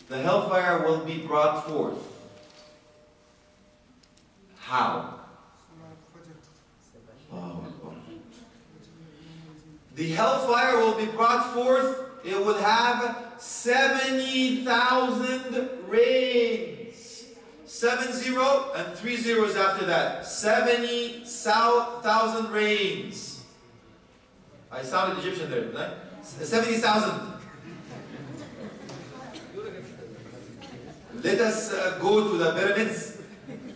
the hellfire will be brought forth. How? The hellfire will be brought forth. It will have 70,000 rains. 70 and 3 zeros after that. 70,000 rains. I sounded Egyptian there, didn't I? 70,000. Let us go to the pyramids.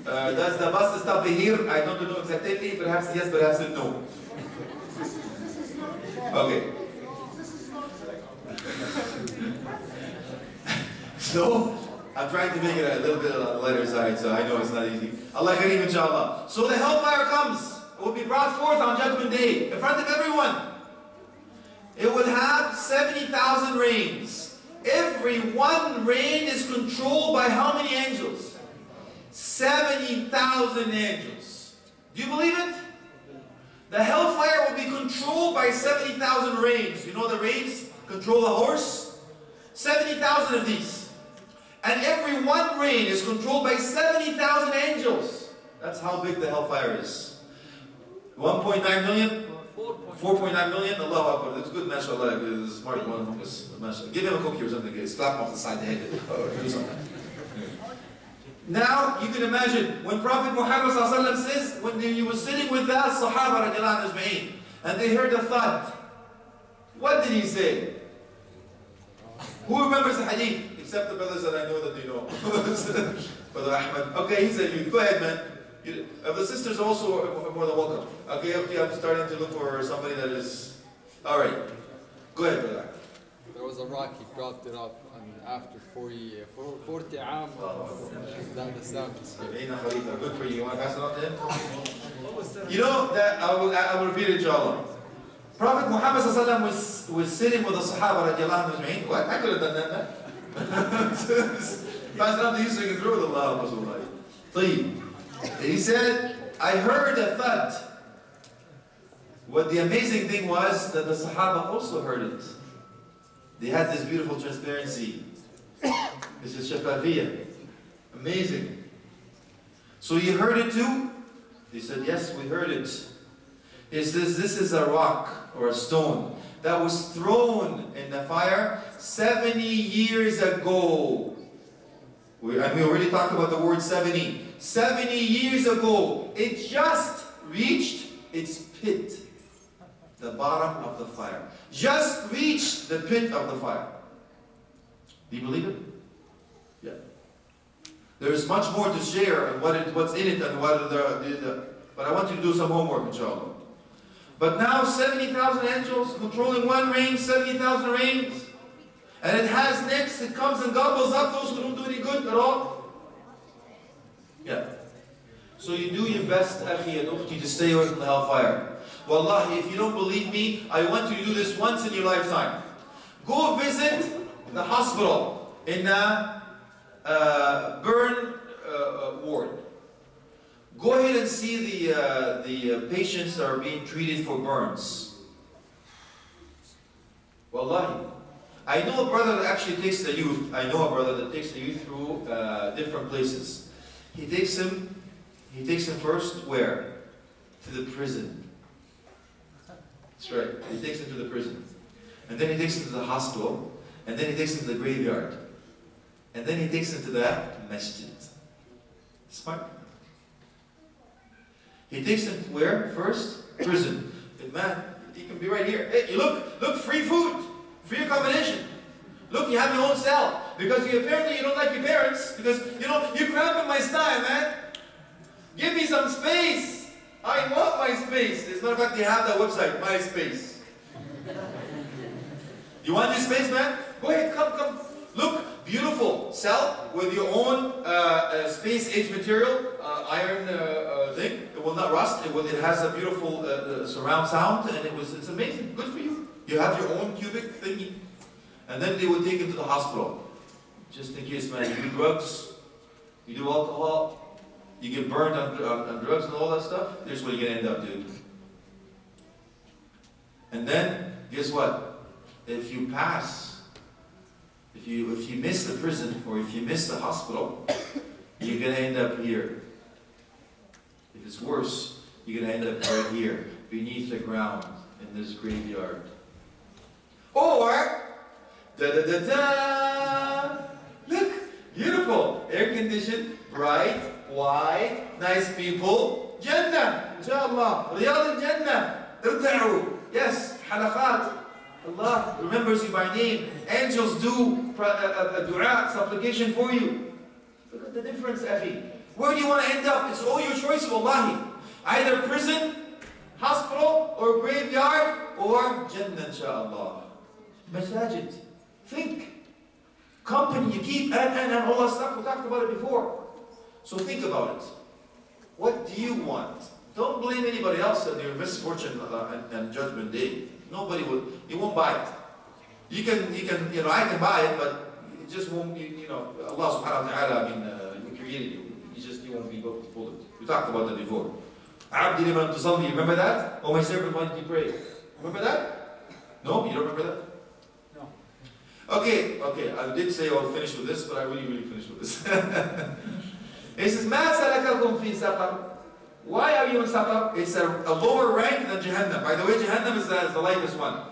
Does the bus stop here? I don't know exactly. Perhaps yes, perhaps no. Okay. So, I'm trying to make it a little bit on the lighter side, so I know it's not easy. Allah Kareem, inshallah. So the hellfire comes. It will be brought forth on Judgment Day in front of everyone. It will have 70,000 rains. Every one rain is controlled by how many angels? 70,000 angels. Do you believe it? The hellfire will be controlled by 70,000 rains. You know the rains control a horse? 70,000 of these. And every one rain is controlled by 70,000 angels. That's how big the hellfire is. 1.9 million? 4.9 million? Allahu Akbar. That's good, mashallah. This is smart one. Give him a cookie or something. Slap him off the side of the head. Or do something. Now, you can imagine, when Prophet Muhammad says, when he was sitting with the Sahaba and they heard a thud, what did he say? Who remembers the hadith? Except the brothers that I know that they know. Brother Ahmed. Okay, he said, go ahead, man. The sisters also are more than welcome. Okay, I'm starting to look for somebody that is... Alright. Go ahead, brother. There was a rock, he dropped it up, and after 40 عام, down the sound. Good for you. You want to pass it on to him? You know, that I will repeat it, inshallah. Prophet Muhammad was sitting with the Sahaba radiallahu anhu. What? I could have done that, man. Pass it on to you so you can throw it. Allah. He said, I heard a thud. What the amazing thing was that the Sahaba also heard it. They had this beautiful transparency. This is shafafiyah. Amazing. So you heard it too? They said, yes, we heard it. He says, this is a rock or a stone that was thrown in the fire 70 years ago. We already talked about the word 70. 70 years ago, it just reached its pit. The bottom of the fire. Just reached the pit of the fire. Do you believe it? Yeah. There is much more to share and what's in it and but I want you to do some homework, inshallah. But now 70,000 angels controlling one rain, 70,000 rains. And it has next, it comes and gobbles up those who don't do any good at all. Yeah. So you do your best, akhi and ukhti, to stay away from the hellfire. Wallahi, if you don't believe me, I want you to do this once in your lifetime. Go visit the hospital in the burn ward. Go ahead and see the patients that are being treated for burns. Wallahi. I know a brother that actually takes the youth. I know a brother that takes the youth through different places. He takes him first where? To the prison. That's right. He takes him to the prison. And then he takes him to the hospital. And then he takes him to the graveyard. And then he takes him to the masjid. Smart. He takes him where? First? Prison. Man, he can be right here. Hey, look, free food. Free accommodation. Look, you have your own cell. Because apparently you don't like your parents. Because, you're cramping my style, man. Give me some space. I want my space. As a matter of fact, they have that website, MySpace. You want your space, man? Go ahead, come. Look, beautiful cell with your own space-age material, iron thing. It will not rust. It has a beautiful surround sound, and it's amazing. Good for you. You have your own cubic thingy. And then they will take him to the hospital. Just in case, man, you do drugs, you do alcohol, you get burned on drugs and all that stuff, here's where you're going to end up, dude. And then, guess what? If you pass, If you miss the prison or if you miss the hospital, you're going to end up here. If it's worse, you're going to end up right here, beneath the ground, in this graveyard. Or, da-da-da-da! Look, beautiful, air-conditioned, bright, white, nice people. Jannah, inshallah. Riyadh al-Jannah. Irta'u. Yes, halaqat. Allah remembers you by name. Angels do a dua, supplication for you. Look at the difference, akhi. Where do you want to end up? It's all your choice, wallahi. Either prison, hospital, or graveyard, or Jannah, inshallah. Masajid. Think. Company you keep, and all that stuff. We talked about it before. So think about it. What do you want? Don't blame anybody else on your misfortune and Judgment Day. Nobody would. You won't buy it. You can. I can buy it, but it just won't be. Allah Subhanahu wa Taala. He created you. You won't be able to pull it. We talked about that before. Abdi liman tusalli. Remember that? Oh, my servant, why did you pray? Remember that? No, you don't remember that? No. Okay. I did say I'll finish with this, but I really finished with this. He says, "Ma salakakum fi saqar." Why are you in Saqar? It's a lower rank than Jahannam. By the way, Jahannam is the lightest one.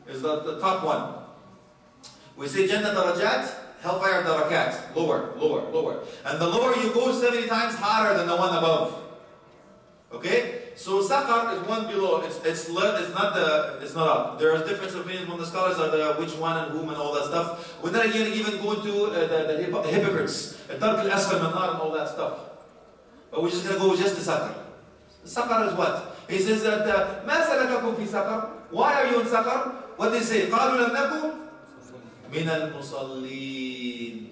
Is the top one. We say Jannah darajat, hellfire darakat. Lower. And the lower you go, 70 times hotter than the one above. Okay? So Saqar is one below. It's not up. There are different opinions among the scholars on which one and whom and all that stuff. We're not going to even go into the hypocrites, Dark al-Asfal min nar and all that stuff. But we're just going to go just to Saqar. Saqar is what? He says that مَا سَلَكَكُمْ فِي سَقَرْ. Why are you in Saqar? What they say? قَالُوا لَمْ نَكُمْ مِنَ الْمُصَلِّينَ.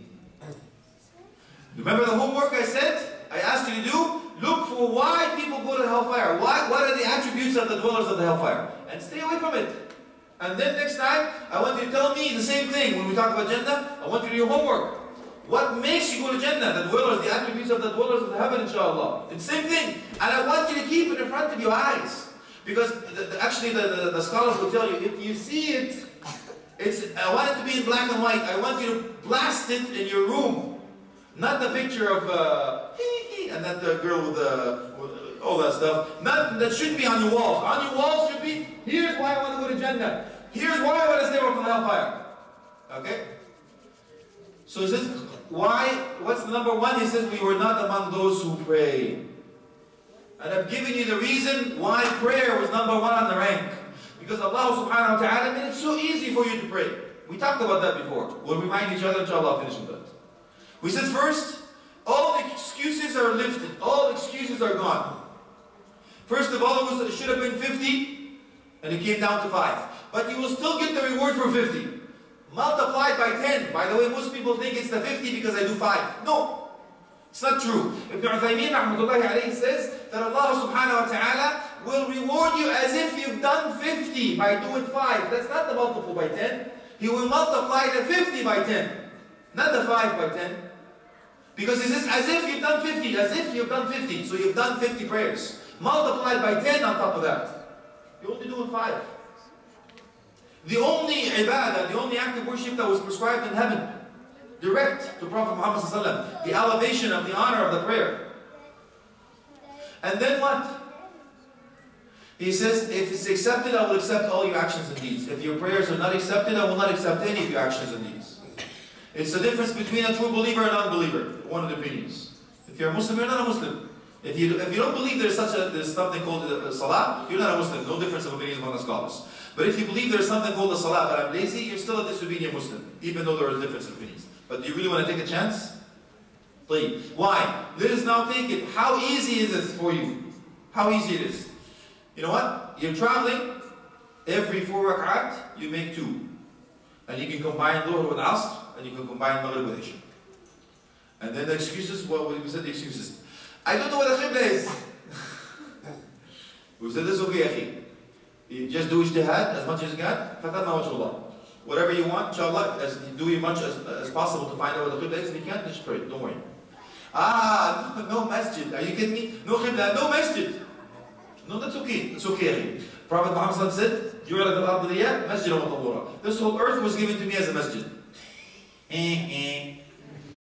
Remember the homework I said? I asked you to do? Look for why people go to hellfire. What are the attributes of the dwellers of the hellfire? And stay away from it. And then next time, I want you to tell me the same thing. When we talk about Jannah, I want you to do your homework. What makes you go to Jannah? The dwellers, the attributes of the dwellers of the heaven, inshallah. It's the same thing. And I want you to keep it in front of your eyes. Because actually the scholars will tell you, if you see it, I want it to be in black and white. I want you to blast it in your room. Not the picture of and that girl with all that stuff. That shouldn't be on your walls. On your walls should be, here's why I want to go to Jannah. Here's why I want to stay away from the hellfire. Okay? So he says, why? What's the number one? He says, we were not among those who pray. And I've given you the reason why prayer was number one on the rank. Because Allah subhanahu wa ta'ala made it so easy for you to pray. We talked about that before. We'll remind each other, inshallah, finishing that. We said first, all the excuses are lifted. All excuses are gone. First of all, it should have been 50, and it came down to 5. But you will still get the reward for 50. Multiplied by 10. By the way, most people think it's the 50 because I do 5. No, it's not true. Ibn Uthaymeen rahmatullahi alayhi says that Allah subhanahu wa ta'ala will reward you as if you've done 50 by doing 5. That's not the multiple by 10. He will multiply the 50 by 10, not the 5 by 10. Because he says, as if you've done 50, as if you've done 50. So you've done 50 prayers. Multiplied by 10 on top of that. You're only doing 5. The only ibadah, the only act of worship that was prescribed in heaven, direct to Prophet Muhammad ﷺ, the elevation of the honor of the prayer. And then what? He says, if it's accepted, I will accept all your actions and deeds. If your prayers are not accepted, I will not accept any of your actions and deeds. It's the difference between a true believer and an unbeliever, one of the opinions. If you're a Muslim, you're not a Muslim. If you don't believe there's something called salah, you're not a Muslim. No difference of opinions among the scholars. But if you believe there's something called a salah, but I'm lazy, you're still a disobedient Muslim, even though there is difference of opinions. But do you really want to take a chance? Please. Why? Let us now take it. How easy is this for you? How easy it is. You know what? You're traveling, every 4 rak'at, you make 2. And you can combine Dhuhr with Asr, and you can combine Maghrib with Isha. And then the excuses, well, we said the excuses. I don't know what the Qibla is. We said this, okay, akhi. You just do ijtihad as much as you can. فَتَمَّ وَجْهُ اللَّهِ. Whatever you want, inshallah, do as much as possible to find out what the Qibla is. If you can't, just pray, don't worry. No masjid. Are you kidding me? No Qibla, no masjid. No, that's okay. It's okay, akhi. Prophet Muhammad said, this whole earth was given to me as a masjid. eh,